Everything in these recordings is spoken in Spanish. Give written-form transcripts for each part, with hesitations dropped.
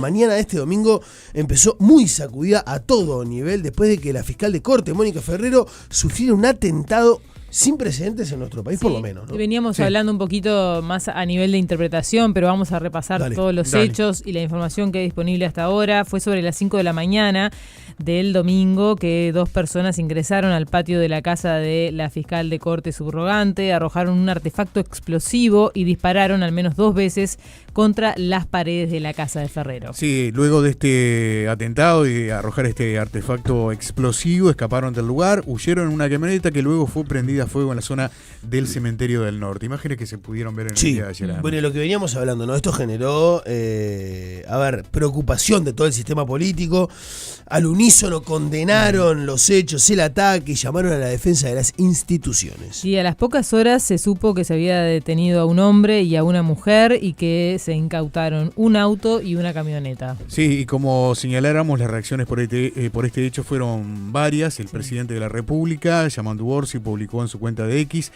Mañana de este domingo empezó muy sacudida a todo nivel después de que la fiscal de corte, Mónica Ferrero, sufriera un atentado sin precedentes en nuestro país, por lo menos, ¿no? Veníamos hablando un poquito más a nivel de interpretación, pero vamos a repasar todos los hechos y la información que hay disponible hasta ahora. Fue sobre las 5 de la mañana del domingo que 2 personas ingresaron al patio de la casa de la fiscal de corte subrogante, arrojaron un artefacto explosivo y dispararon al menos 2 veces contra las paredes de la casa de Ferrero. Sí, luego de este atentado y de arrojar este artefacto explosivo, escaparon del lugar, huyeron en una camioneta que luego fue prendida a fuego en la zona del cementerio del norte. Imágenes que se pudieron ver en el día de ayer. Bueno, lo que veníamos hablando, ¿no? Esto generó, preocupación de todo el sistema político. Al unísono condenaron los hechos, el ataque y llamaron a la defensa de las instituciones. Y a las pocas horas se supo que se había detenido a un hombre y a una mujer y que se incautaron un auto y una camioneta. Sí, y como señaláramos, las reacciones por este hecho fueron varias. El presidente de la República, Yamandu Orsi, publicó en su cuenta de X: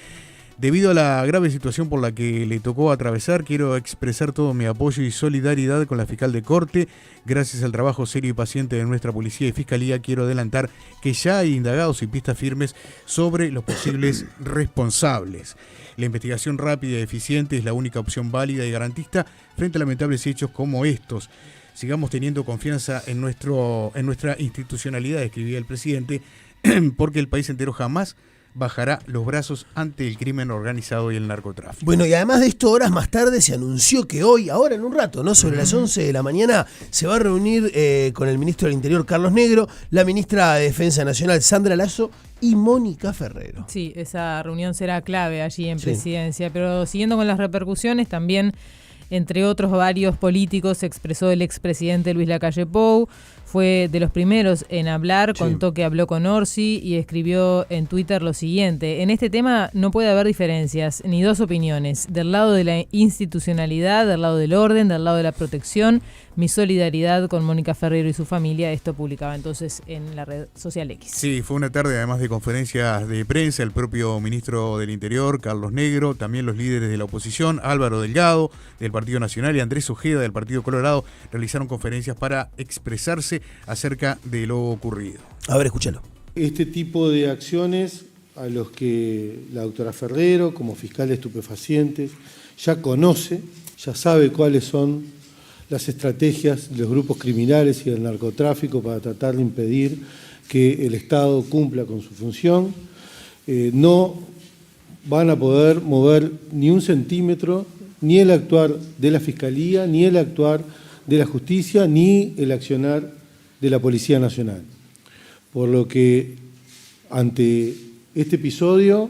debido a la grave situación por la que le tocó atravesar, quiero expresar todo mi apoyo y solidaridad con la fiscal de corte. Gracias al trabajo serio y paciente de nuestra policía y fiscalía, quiero adelantar que ya hay indagados y pistas firmes sobre los posibles responsables. La investigación rápida y eficiente es la única opción válida y garantista frente a lamentables hechos como estos. Sigamos teniendo confianza en nuestra institucionalidad, escribía el presidente, porque el país entero jamás bajará los brazos ante el crimen organizado y el narcotráfico. Bueno, y además de esto, horas más tarde se anunció que hoy, ahora en un rato, ¿no? Sobre las 11 de la mañana, se va a reunir con el ministro del Interior, Carlos Negro, la ministra de Defensa Nacional, Sandra Lasso, y Mónica Ferrero. Sí, esa reunión será clave allí en Presidencia, pero siguiendo con las repercusiones, también, entre otros varios políticos, se expresó el expresidente Luis Lacalle Pou. Fue de los primeros en hablar, contó que habló con Orsi y escribió en Twitter lo siguiente: en este tema no puede haber diferencias, ni dos opiniones. Del lado de la institucionalidad, del lado del orden, del lado de la protección, mi solidaridad con Mónica Ferrero y su familia. Esto publicaba entonces en la red social X. Sí, fue una tarde además de conferencias de prensa. El propio ministro del Interior, Carlos Negro, también los líderes de la oposición, Álvaro Delgado del Partido Nacional y Andrés Ojeda del Partido Colorado, realizaron conferencias para expresarse acerca de lo ocurrido. A ver, escúchalo. Este tipo de acciones a los que la doctora Ferrero, como fiscal de estupefacientes, ya conoce, ya sabe cuáles son las estrategias de los grupos criminales y del narcotráfico para tratar de impedir que el Estado cumpla con su función. No van a poder mover ni un centímetro, ni el actuar de la Fiscalía, ni el actuar de la Justicia, ni el accionar de la Policía Nacional. Por lo que, ante este episodio,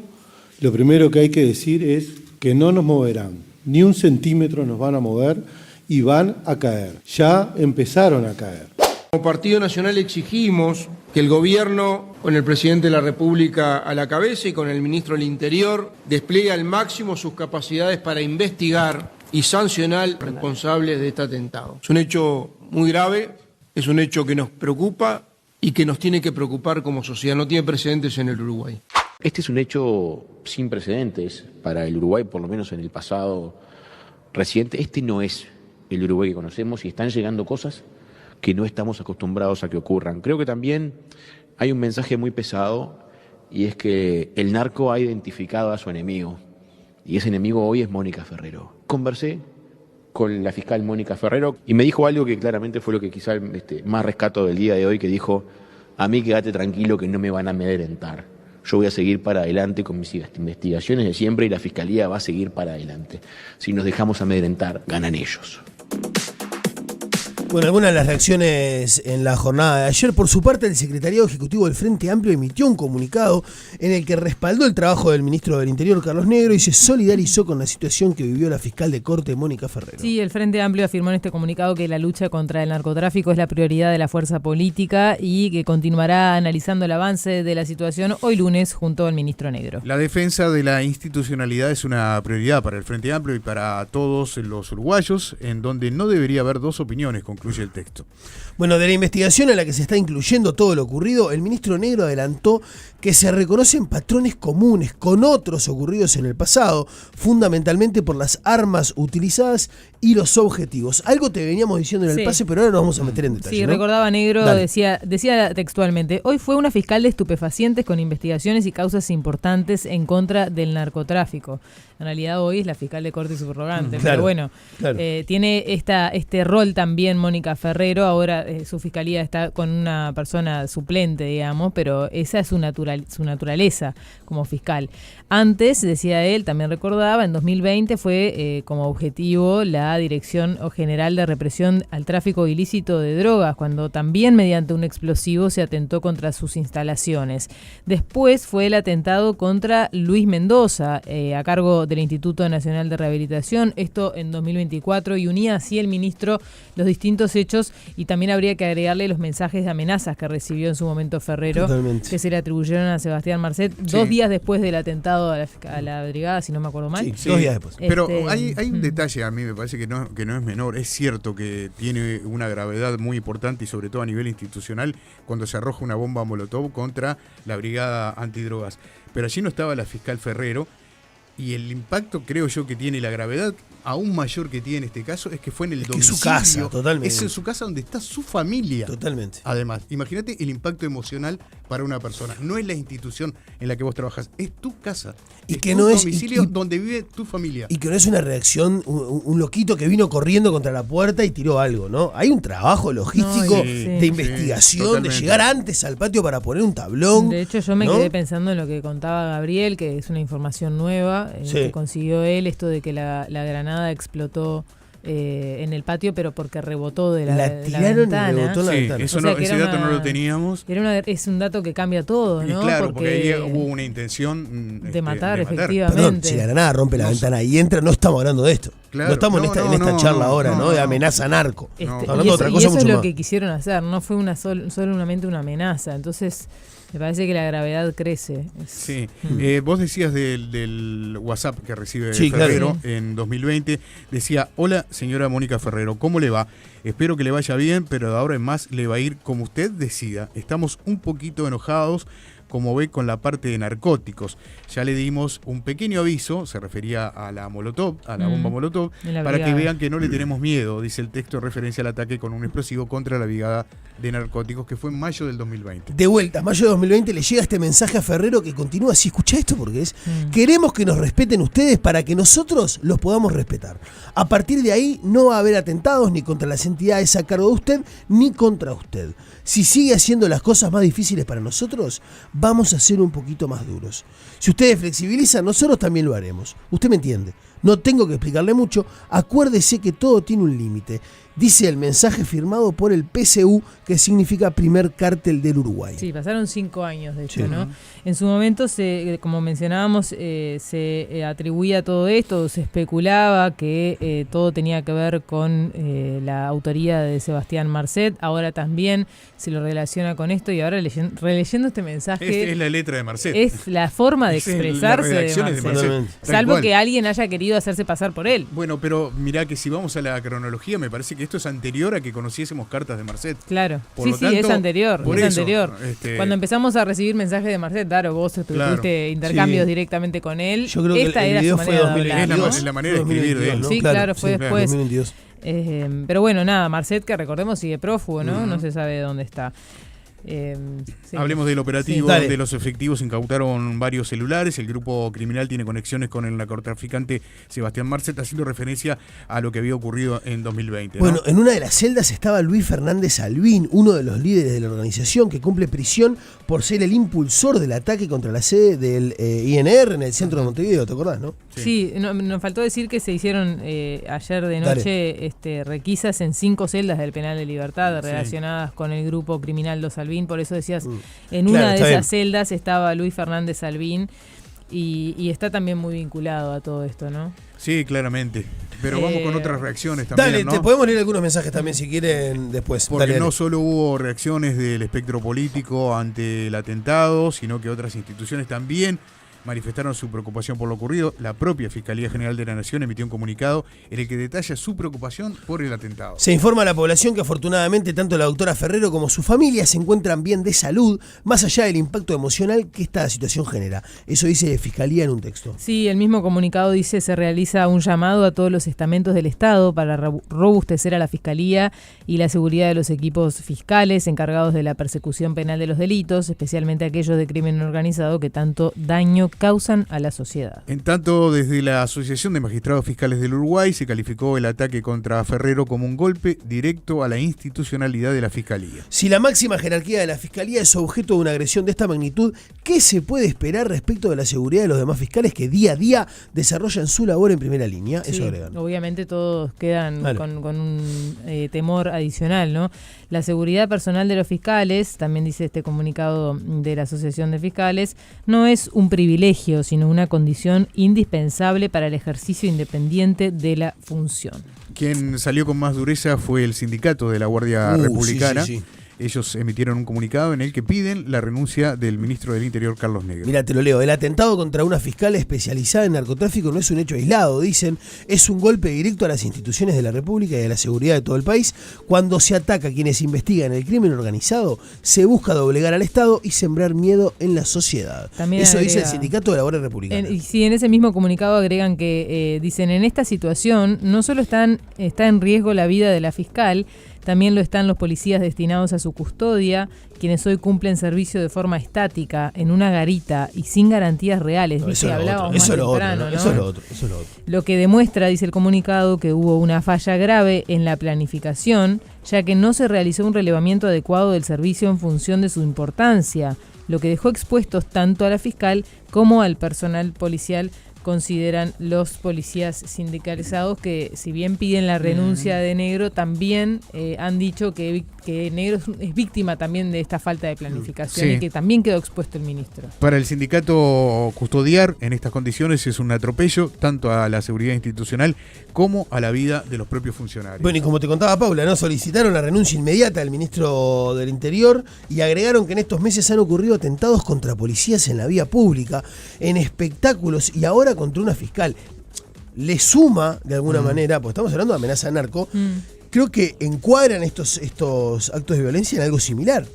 lo primero que hay que decir es que no nos moverán, ni un centímetro nos van a mover y van a caer. Ya empezaron a caer. Como Partido Nacional exigimos que el gobierno, con el presidente de la República a la cabeza y con el ministro del Interior, despliegue al máximo sus capacidades para investigar y sancionar a los responsables de este atentado. Es un hecho muy grave, es un hecho que nos preocupa y que nos tiene que preocupar como sociedad. No tiene precedentes en el Uruguay. Este es un hecho sin precedentes para el Uruguay, por lo menos en el pasado reciente. Este no es el Uruguay que conocemos y están llegando cosas que no estamos acostumbrados a que ocurran. Creo que también hay un mensaje muy pesado y es que el narco ha identificado a su enemigo y ese enemigo hoy es Mónica Ferrero. Conversé con la fiscal Mónica Ferrero y me dijo algo que claramente fue lo que quizá más rescato del día de hoy, que dijo: a mí quédate tranquilo que no me van a amedrentar. Yo voy a seguir para adelante con mis investigaciones de siempre y la Fiscalía va a seguir para adelante. Si nos dejamos amedrentar, ganan ellos. Bueno, algunas de las reacciones en la jornada de ayer. Por su parte, el secretariado ejecutivo del Frente Amplio emitió un comunicado en el que respaldó el trabajo del ministro del Interior, Carlos Negro, y se solidarizó con la situación que vivió la fiscal de corte, Mónica Ferrero. Sí, el Frente Amplio afirmó en este comunicado que la lucha contra el narcotráfico es la prioridad de la fuerza política y que continuará analizando el avance de la situación hoy lunes junto al ministro Negro. La defensa de la institucionalidad es una prioridad para el Frente Amplio y para todos los uruguayos, en donde no debería haber dos opiniones, concluyó concluye el texto. Bueno, de la investigación en la que se está incluyendo todo lo ocurrido, el ministro Negro adelantó que se reconocen patrones comunes con otros ocurridos en el pasado, fundamentalmente por las armas utilizadas y los objetivos. Algo te veníamos diciendo en el pase, pero ahora nos vamos a meter en detalle. Sí, ¿no? Recordaba Negro, decía textualmente: hoy fue una fiscal de estupefacientes con investigaciones y causas importantes en contra del narcotráfico. En realidad hoy es la fiscal de corte subrogante, pero bueno, tiene este rol también Mónica Ferrero. Ahora su fiscalía está con una persona suplente, digamos, pero esa es su naturaleza como fiscal. Antes, decía él, también recordaba, en 2020 fue como objetivo la Dirección General de Represión al Tráfico Ilícito de Drogas, cuando también mediante un explosivo se atentó contra sus instalaciones. Después fue el atentado contra Luis Mendoza, a cargo del Instituto Nacional de Rehabilitación, esto en 2024, y unía así el ministro los distintos hechos, y también habría que agregarle los mensajes de amenazas que recibió en su momento Ferrero, que se le atribuyeron a Sebastián Marcet 2 días después del atentado a la brigada, si no me acuerdo mal. Sí, 2 días después. Pero hay un detalle, a mí me parece que no es menor. Es cierto que tiene una gravedad muy importante, y sobre todo a nivel institucional, cuando se arroja una bomba molotov contra la brigada antidrogas. Pero allí no estaba la fiscal Ferrero, y el impacto, creo yo, que tiene, la gravedad aún mayor que tiene este caso, es que fue en el domicilio. Es su casa, totalmente. Es en su casa donde está su familia. Totalmente. Además, imagínate el impacto emocional para una persona. No es la institución en la que vos trabajas, es tu casa. Y es que tu no es domicilio donde vive tu familia. Y que no es una reacción, un loquito que vino corriendo contra la puerta y tiró algo, ¿no? Hay un trabajo logístico de investigación, de llegar antes al patio para poner un tablón. De hecho, yo me quedé pensando en lo que contaba Gabriel, que es una información nueva, que consiguió él, esto de que la granada explotó en el patio, pero porque rebotó de la ventana. Y rebotó en la ventana. Eso ese dato no lo teníamos. Es un dato que cambia todo, ¿no? Y claro, porque ahí hubo una intención de matar, efectivamente. Perdón, si la granada rompe la ventana y entra, no estamos hablando de esto. Claro, no estamos en esta charla ahora, ¿no? De amenaza narco. Hablando de otra cosa, y eso es lo que quisieron hacer, no fue solamente una amenaza. Entonces, me parece que la gravedad crece. Sí. Vos decías del WhatsApp que recibe Ferrero en 2020. Decía: hola, señora Mónica Ferrero, ¿cómo le va? Espero que le vaya bien, pero de ahora en más le va a ir como usted decida. Estamos un poquito enojados, como ve, con la parte de narcóticos. Ya le dimos un pequeño aviso, se refería a la molotov, a la bomba molotov, para que vean que no le tenemos miedo, dice el texto, en referencia al ataque con un explosivo contra la brigada de narcóticos, que fue en mayo del 2020. De vuelta, mayo de 2020 le llega este mensaje a Ferrero que continúa así. Escucha esto porque es: queremos que nos respeten ustedes para que nosotros los podamos respetar. A partir de ahí no va a haber atentados ni contra las entidades a cargo de usted ni contra usted. Si sigue haciendo las cosas más difíciles para nosotros, vamos a ser un poquito más duros. Si ustedes flexibilizan, nosotros también lo haremos. Usted me entiende. No tengo que explicarle mucho. Acuérdese que todo tiene un límite. Dice el mensaje firmado por el PCU, que significa Primer Cártel del Uruguay. Sí, pasaron 5 años de hecho, ¿no? En su momento, como mencionábamos, se atribuía todo esto, se especulaba que todo tenía que ver con la autoría de Sebastián Marcet. Ahora también se lo relaciona con esto, y ahora releyendo este mensaje... Es la letra de Marcet. Es la forma de expresarse de Marcet. Salvo que alguien haya querido hacerse pasar por él. Bueno, pero mirá que si vamos a la cronología, me parece que esto es anterior a que conociésemos cartas de Marcet. Claro, sí, es anterior. Anterior. Cuando empezamos a recibir mensajes de Marcet, claro, vos tuviste intercambios directamente con él. Yo creo que el video fue 2022. Es la manera de escribir de él, ¿no? Sí, claro, fue después. 2022. Pero bueno, nada, Marcet, que recordemos, sigue prófugo, ¿no? No se sabe dónde está. Hablemos del operativo. De los efectivos incautaron varios celulares. El grupo criminal tiene conexiones con el narcotraficante Sebastián Marcet, haciendo referencia a lo que había ocurrido en 2020, ¿no? Bueno, en una de las celdas estaba Luis Fernández Albín, uno de los líderes de la organización, que cumple prisión por ser el impulsor del ataque contra la sede del INR en el centro de Montevideo, ¿te acordás, no? Sí, nos faltó decir que se hicieron ayer de noche requisas en 5 celdas del Penal de Libertad relacionadas con el grupo criminal Los Albín. Por eso decías, en una de esas celdas estaba Luis Fernández Albín, y está también muy vinculado a todo esto, ¿no? Sí, claramente. Pero vamos con otras reacciones también, dale, ¿no? te podemos leer algunos mensajes también si quieren después. Porque no solo hubo reacciones del espectro político ante el atentado, sino que otras instituciones también manifestaron su preocupación por lo ocurrido. La propia Fiscalía General de la Nación emitió un comunicado en el que detalla su preocupación por el atentado. Se informa a la población que afortunadamente tanto la doctora Ferrero como su familia se encuentran bien de salud, más allá del impacto emocional que esta situación genera. Eso dice la Fiscalía en un texto. Sí, el mismo comunicado dice: se realiza un llamado a todos los estamentos del Estado para robustecer a la Fiscalía y la seguridad de los equipos fiscales encargados de la persecución penal de los delitos, especialmente aquellos de crimen organizado que tanto daño causan a la sociedad. En tanto, desde la Asociación de Magistrados Fiscales del Uruguay se calificó el ataque contra Ferrero como un golpe directo a la institucionalidad de la Fiscalía. Si la máxima jerarquía de la Fiscalía es objeto de una agresión de esta magnitud, ¿qué se puede esperar respecto de la seguridad de los demás fiscales que día a día desarrollan su labor en primera línea? Eso Sí, agregan. obviamente todos quedan Vale. con un temor adicional, ¿no? La seguridad personal de los fiscales, también dice este comunicado de la Asociación de Fiscales, no es un privilegio, sino una condición indispensable para el ejercicio independiente de la función. Quien salió con más dureza fue el sindicato de la Guardia Republicana. Sí. Ellos emitieron un comunicado en el que piden la renuncia del ministro del Interior, Carlos Negro. Mira, te lo leo. El atentado contra una fiscal especializada en narcotráfico no es un hecho aislado, dicen. Es un golpe directo a las instituciones de la República y a la seguridad de todo el país. Cuando se ataca a quienes investigan el crimen organizado, se busca doblegar al Estado y sembrar miedo en la sociedad. También Eso agrega, dice el sindicato de la Guardia Republicana. Y sí, en ese mismo comunicado agregan que, dicen, en esta situación no solo está en riesgo la vida de la fiscal, también lo están los policías destinados a su custodia, quienes hoy cumplen servicio de forma estática, en una garita y sin garantías reales. No, Viste, eso es lo hablábamos otro, eso más es lo otro, temprano, ¿no? ¿no? Eso es lo otro. Lo que demuestra, dice el comunicado, que hubo una falla grave en la planificación, ya que no se realizó un relevamiento adecuado del servicio en función de su importancia, lo que dejó expuestos tanto a la fiscal como al personal policial, consideran los policías sindicalizados, que si bien piden la renuncia de Negro, también han dicho que Negro es víctima también de esta falta de planificación, Sí. y que también quedó expuesto el ministro. Para el sindicato, custodiar en estas condiciones es un atropello tanto a la seguridad institucional como a la vida de los propios funcionarios. Bueno, y como te contaba Paula, ¿no? Solicitaron la renuncia inmediata del ministro del Interior y agregaron que en estos meses han ocurrido atentados contra policías en la vía pública, en espectáculos y ahora contra una fiscal. Le suma, de alguna manera, porque estamos hablando de amenaza narco, creo que encuadran estos actos de violencia en algo similar.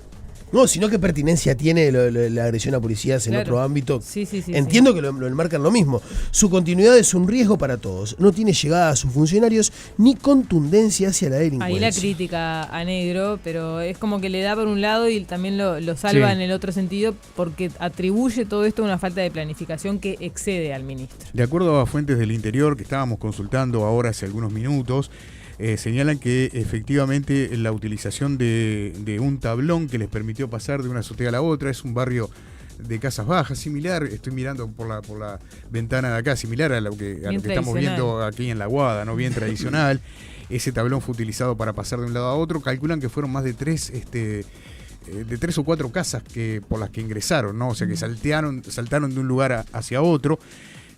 No, sino qué pertinencia tiene la agresión a policías en Claro. otro ámbito. Sí, Entiendo que lo enmarcan lo mismo. Su continuidad es un riesgo para todos. No tiene llegada a sus funcionarios ni contundencia hacia la delincuencia. Ahí la crítica a Negro, pero es como que le da por un lado y también lo salva Sí. en el otro sentido, porque atribuye todo esto a una falta de planificación que excede al ministro. De acuerdo a fuentes del Interior que estábamos consultando ahora hace algunos minutos, señalan que efectivamente la utilización de un tablón que les permitió pasar de una azotea a la otra, es un barrio de casas bajas, similar, estoy mirando por la ventana de acá, similar a lo que estamos tradicional. viendo aquí en La Guada, ¿no? Bien tradicional. Ese tablón fue utilizado para pasar de un lado a otro. Calculan que fueron más de tres o cuatro casas por las que ingresaron, ¿no? O sea que saltaron de un lugar hacia otro.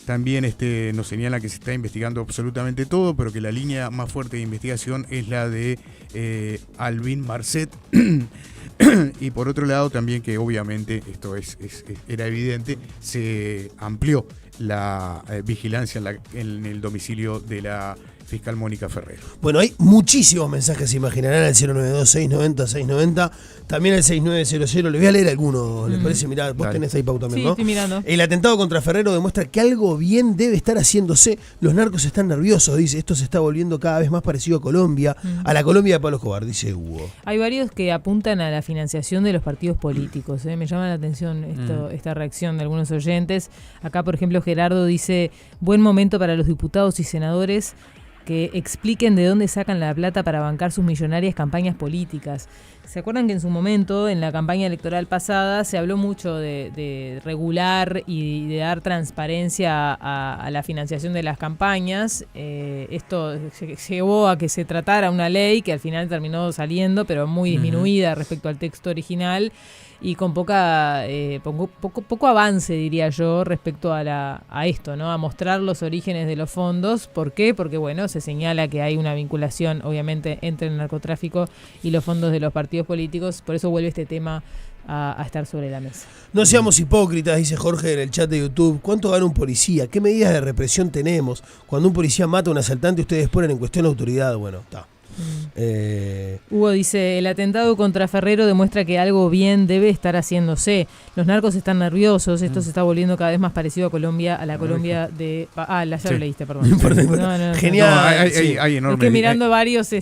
También nos señala que se está investigando absolutamente todo, pero que la línea más fuerte de investigación es la de Alvin Marcet. Y por otro lado también que obviamente, esto era evidente, se amplió la vigilancia en el domicilio de la fiscal Mónica Ferrero. Bueno, hay muchísimos mensajes, se imaginarán, al 092-690-690, también al 6900. Le voy a leer algunos, ¿les parece? Mirá, vos Dale. tenés ahí pauta también, Sí, ¿no? estoy mirando. El atentado contra Ferrero demuestra que algo bien debe estar haciéndose. Los narcos están nerviosos, dice. Esto se está volviendo cada vez más parecido a Colombia, a la Colombia de Pablo Escobar, dice Hugo. Hay varios que apuntan a la financiación de los partidos políticos. Me llama la atención esta reacción de algunos oyentes. Acá, por ejemplo, Gerardo dice: buen momento para los diputados y senadores que expliquen de dónde sacan la plata para bancar sus millonarias campañas políticas. ¿Se acuerdan que en su momento, en la campaña electoral pasada, se habló mucho de regular y de dar transparencia a la financiación de las campañas? Esto llevó a que se tratara una ley que al final terminó saliendo, pero muy disminuida respecto al texto original, y con poco avance, diría yo, respecto a esto, ¿no? A mostrar los orígenes de los fondos. ¿Por qué? Porque, bueno, se señala que hay una vinculación, obviamente, entre el narcotráfico y los fondos de los partidos políticos. Por eso vuelve este tema a estar sobre la mesa. No seamos hipócritas, dice Jorge en el chat de YouTube. ¿Cuánto gana un policía? ¿Qué medidas de represión tenemos? Cuando un policía mata a un asaltante, ustedes ponen en cuestión la autoridad. Bueno, está. Hugo dice, el atentado contra Ferrero demuestra que algo bien debe estar haciéndose. Los narcos están nerviosos, esto se está volviendo cada vez más parecido a Colombia, a la Colombia de... ya lo leíste, perdón. No importa. Genial. No, hay enorme... Estoy mirando varios... Sí,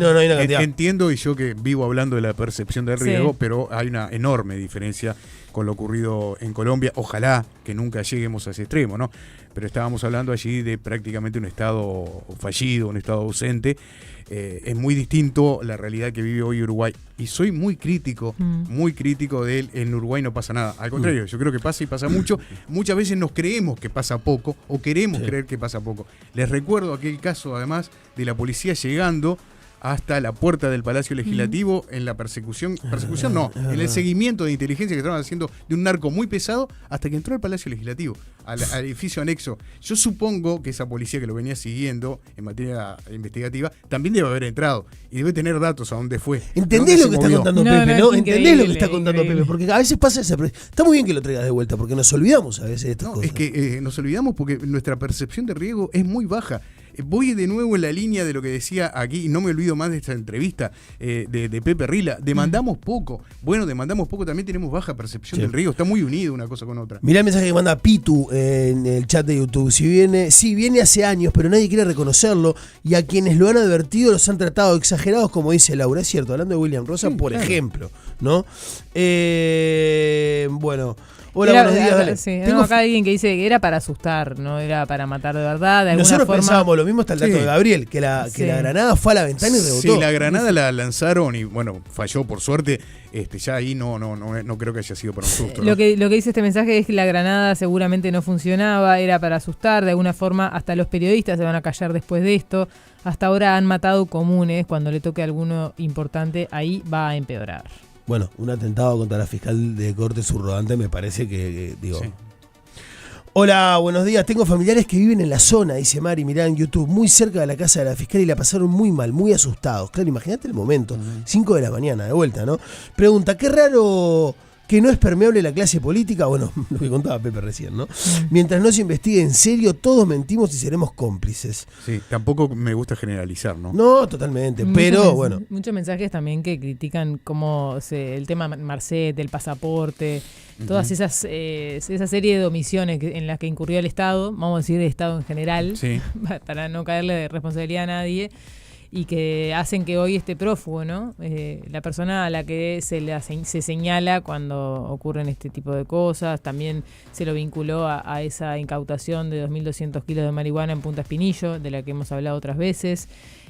no hay una cantidad. Entiendo, y yo que vivo hablando de la percepción del riesgo, Sí. pero hay una enorme diferencia con lo ocurrido en Colombia. Ojalá que nunca lleguemos a ese extremo, ¿no? Pero estábamos hablando allí de prácticamente un estado fallido, un estado ausente. Es muy distinto la realidad que vive hoy Uruguay. Y soy muy crítico de él. En Uruguay no pasa nada. Al contrario, yo creo que pasa y pasa mucho. Muchas veces nos creemos que pasa poco o queremos creer que pasa poco. Les recuerdo aquel caso, además, de la policía llegando hasta la puerta del Palacio Legislativo en la persecución no, en el seguimiento de inteligencia que estaban haciendo de un narco muy pesado hasta que entró al Palacio Legislativo, al edificio anexo. Yo supongo que esa policía que lo venía siguiendo en materia investigativa también debe haber entrado y debe tener datos a dónde fue. ¿Entendés lo que está contando Pepe? ¿No? ¿Entendés lo que está increíble. contando Pepe? Porque a veces pasa esa... Está muy bien que lo traigas de vuelta, porque nos olvidamos a veces de estas cosas. Es que nos olvidamos porque nuestra percepción de riesgo es muy baja. Voy de nuevo en la línea de lo que decía aquí, y no me olvido más de esta entrevista de Pepe Rila. Demandamos poco. Bueno, demandamos poco, también tenemos baja percepción del riesgo. Está muy unido una cosa con otra. Mirá el mensaje que manda Pitu en el chat de YouTube. Viene hace años, pero nadie quiere reconocerlo, y a quienes lo han advertido los han tratado exagerados, como dice Laura. Es cierto, hablando de William Rosa, por ejemplo, ¿no? Bueno... Hola, buenos días, dale. Sí, tengo acá alguien que dice que era para asustar, no era para matar de verdad. De Nosotros forma... pensábamos lo mismo hasta el dato de Gabriel, que la granada fue a la ventana y rebotó. Sí, la granada la lanzaron y bueno, falló por suerte. Ya ahí no creo que haya sido para un susto. Lo que dice este mensaje es que la granada seguramente no funcionaba, era para asustar. De alguna forma hasta los periodistas se van a callar después de esto. Hasta ahora han matado comunes, cuando le toque a alguno importante ahí va a empeorar. Bueno, un atentado contra la fiscal de corte subrogante me parece que digo... Sí. Hola, buenos días. Tengo familiares que viven en la zona, dice Mari, mirá en YouTube, muy cerca de la casa de la fiscal y la pasaron muy mal, muy asustados. Claro, imagínate el momento, 5 de la mañana, de vuelta, ¿no? Pregunta, qué raro que no es permeable la clase política. Bueno, lo que contaba Pepe recién, ¿no? Mientras no se investigue en serio, todos mentimos y seremos cómplices. Sí, tampoco me gusta generalizar, ¿no? No, totalmente, pero bueno. Muchos mensajes también que critican cómo el tema Marcet, el pasaporte, todas esa serie de omisiones en las que incurrió el Estado, vamos a decir el Estado en general, para no caerle de responsabilidad a nadie, y que hacen que hoy esté prófugo, ¿no? La persona a la que se señala cuando ocurren este tipo de cosas, también se lo vinculó a esa incautación de 2.200 kilos de marihuana en Punta Espinillo, de la que hemos hablado otras veces,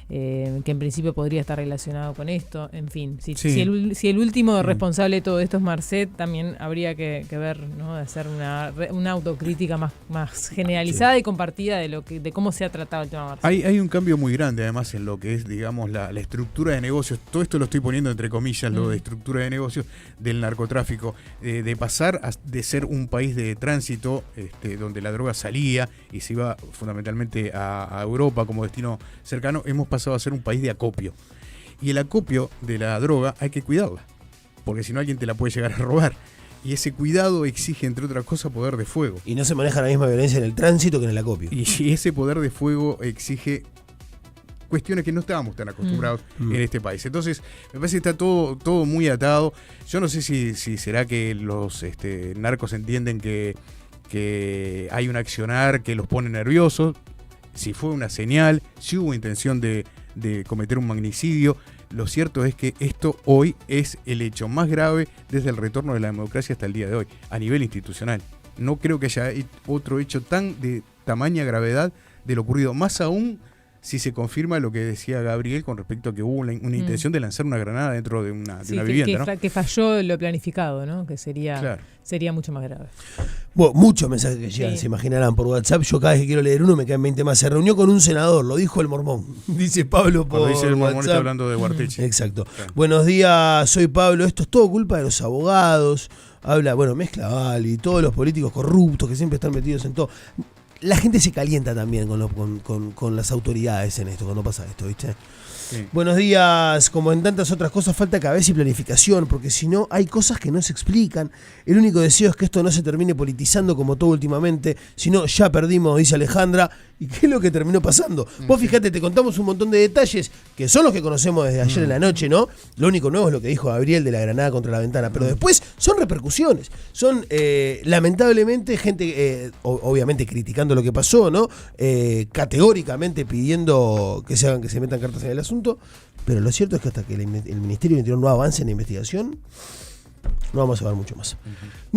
que en principio podría estar relacionado con esto. En fin, si el último responsable de todo esto es Marcet, también habría que ver, ¿no? De hacer una autocrítica más generalizada y compartida de cómo se ha tratado el tema Marcet. Hay un cambio muy grande además en lo que es, digamos, la estructura de negocios. Todo esto lo estoy poniendo entre comillas, lo de estructura de negocios del narcotráfico, de pasar de ser un país de tránsito donde la droga salía y se iba fundamentalmente a Europa como destino cercano. Hemos pasado a ser un país de acopio, y el acopio de la droga hay que cuidarla, porque si no alguien te la puede llegar a robar, y ese cuidado exige, entre otras cosas, poder de fuego, y no se maneja la misma violencia en el tránsito que en el acopio, y ese poder de fuego exige cuestiones que no estábamos tan acostumbrados en este país. Entonces me parece que está todo muy atado. Yo no sé si será que los narcos entienden que hay un accionar que los pone nerviosos, si fue una señal, si hubo intención de cometer un magnicidio. Lo cierto es que esto hoy es el hecho más grave desde el retorno de la democracia hasta el día de hoy, a nivel institucional. No creo que haya otro hecho tan de tamaña gravedad de lo ocurrido, más aún si se confirma lo que decía Gabriel con respecto a que hubo una intención de lanzar una granada dentro de una vivienda, ¿no? Que falló lo planificado, ¿no? Que sería mucho más grave. Bueno, muchos mensajes que llegan, se imaginarán por WhatsApp. Yo cada vez que quiero leer uno me caen 20 más. Se reunió con un senador, lo dijo el mormón. Dice Pablo por Cuando dice el mormón WhatsApp. está hablando de Guartechi. Exacto. Claro. Buenos días, soy Pablo. Esto es todo culpa de los abogados. Habla, mezcla Val y todos los políticos corruptos que siempre están metidos en todo. La gente se calienta también con las autoridades en esto, cuando pasa esto, ¿viste? Sí. Buenos días. Como en tantas otras cosas, falta cabeza y planificación, porque si no, hay cosas que no se explican. El único deseo es que esto no se termine politizando como todo últimamente. Si no, ya perdimos, dice Alejandra. ¿Y qué es lo que terminó pasando? Vos fíjate, te contamos un montón de detalles que son los que conocemos desde ayer en la noche, ¿no? Lo único nuevo es lo que dijo Gabriel de la granada contra la ventana. Pero después son repercusiones. Son, lamentablemente, gente, obviamente criticando lo que pasó, ¿no? Categóricamente pidiendo que se metan cartas en el asunto. Pero lo cierto es que hasta que el Ministerio del Interior no avance en la investigación, no vamos a ver mucho más.